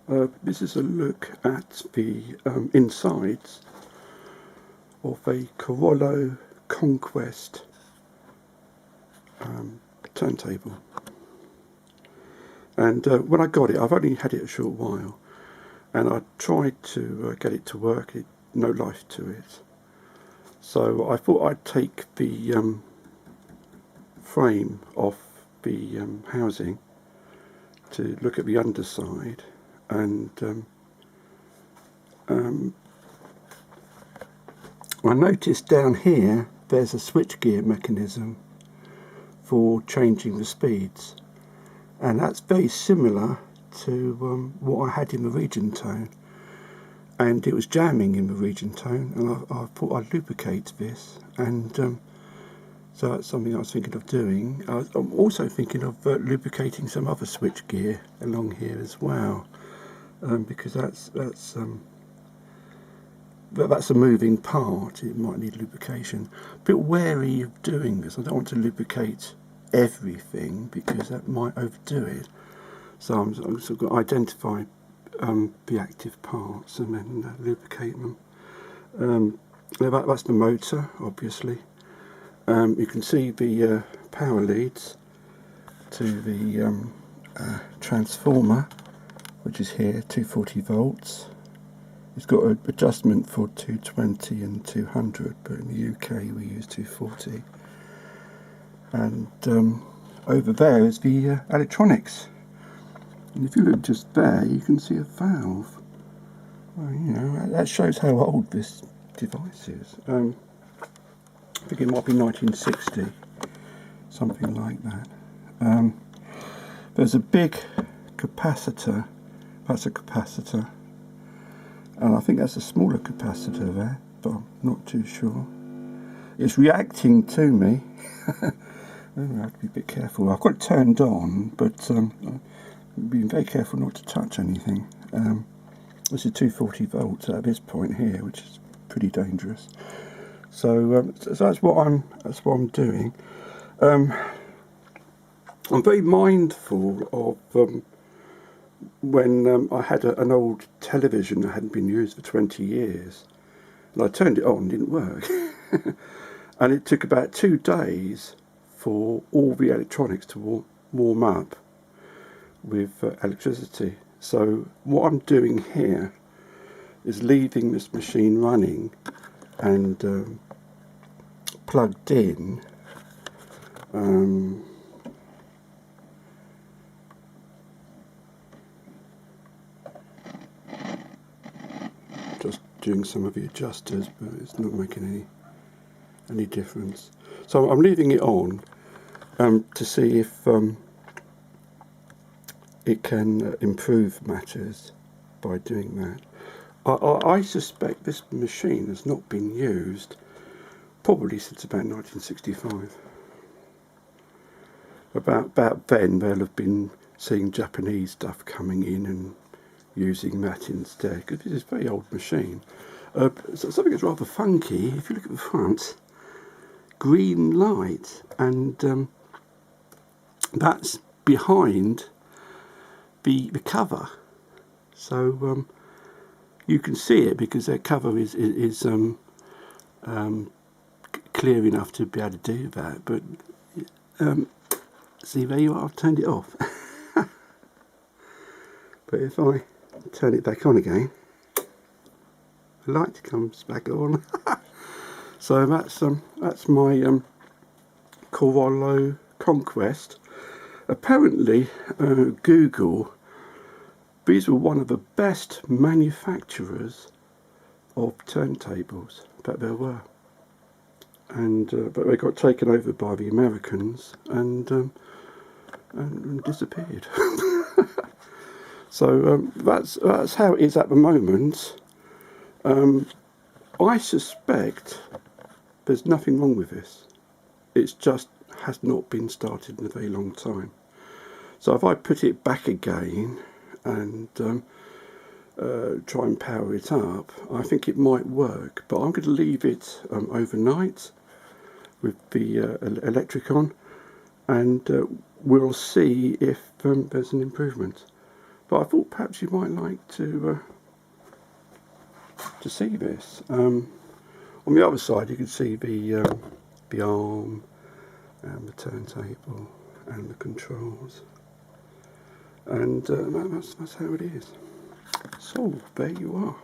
This is a look at the insides of a Collaro Conquest turntable. And when I got it, I've only had it a short while, and I tried to get it to work. No life to it. So I thought I'd take the frame off the housing to look at the underside, and I noticed down here there's a switchgear mechanism for changing the speeds, and that's very similar to what I had in the Regentone, and it was jamming in the Regentone, and I thought I'd lubricate this, and so that's something I was thinking of doing. I'm also thinking of lubricating some other switchgear along here as well, because that's a moving part. It might need lubrication. A bit wary of doing this. I don't want to lubricate everything because that might overdo it. So I'm sort of going to identify the active parts and then lubricate them. That's the motor, obviously. You can see the power leads to the transformer, which is here, 240 volts. It's got an adjustment for 220 and 200, but in the UK we use 240. And over there is the electronics. And if you look just there, you can see a valve. Well, you know, that shows how old this device is. I think it might be 1960, something like that. There's a big capacitor. That's a capacitor. And I think that's a smaller capacitor there, but I'm not too sure. It's reacting to me. I have to be a bit careful. I've got it turned on, but I'm being very careful not to touch anything. This is 240 volts at this point here, which is pretty dangerous. So that's what I'm doing. I'm very mindful of when I had an old television that hadn't been used for 20 years, and I turned it on, it didn't work. And it took about 2 days for all the electronics to warm up with electricity. So what I'm doing here is leaving this machine running and plugged in. Just doing some of the adjusters, but it's not making any difference. So I'm leaving it on to see if it can improve matters by doing that. I suspect this machine has not been used probably since about 1965. About then they'll have been seeing Japanese stuff coming in and using that instead, because this is a very old machine. So something that's rather funky, if you look at the front, green light, and that's behind the cover. So you can see it because their cover is clear enough to be able to do that. But see, there you are, I've turned it off. But if I turn it back on again, the light comes back on. So that's my Collaro Conquest. Apparently, Google, these were one of the best manufacturers of turntables that there were, and but they got taken over by the Americans and disappeared. So that's how it is at the moment. I suspect there's nothing wrong with this. It's just has not been started in a very long time. So if I put it back again and try and power it up, I think it might work. But I'm going to leave it overnight with the electric on, and we'll see if there's an improvement. But I thought perhaps you might like to see this. On the other side, you can see the arm and the turntable and the controls, and that's how it is. So there you are.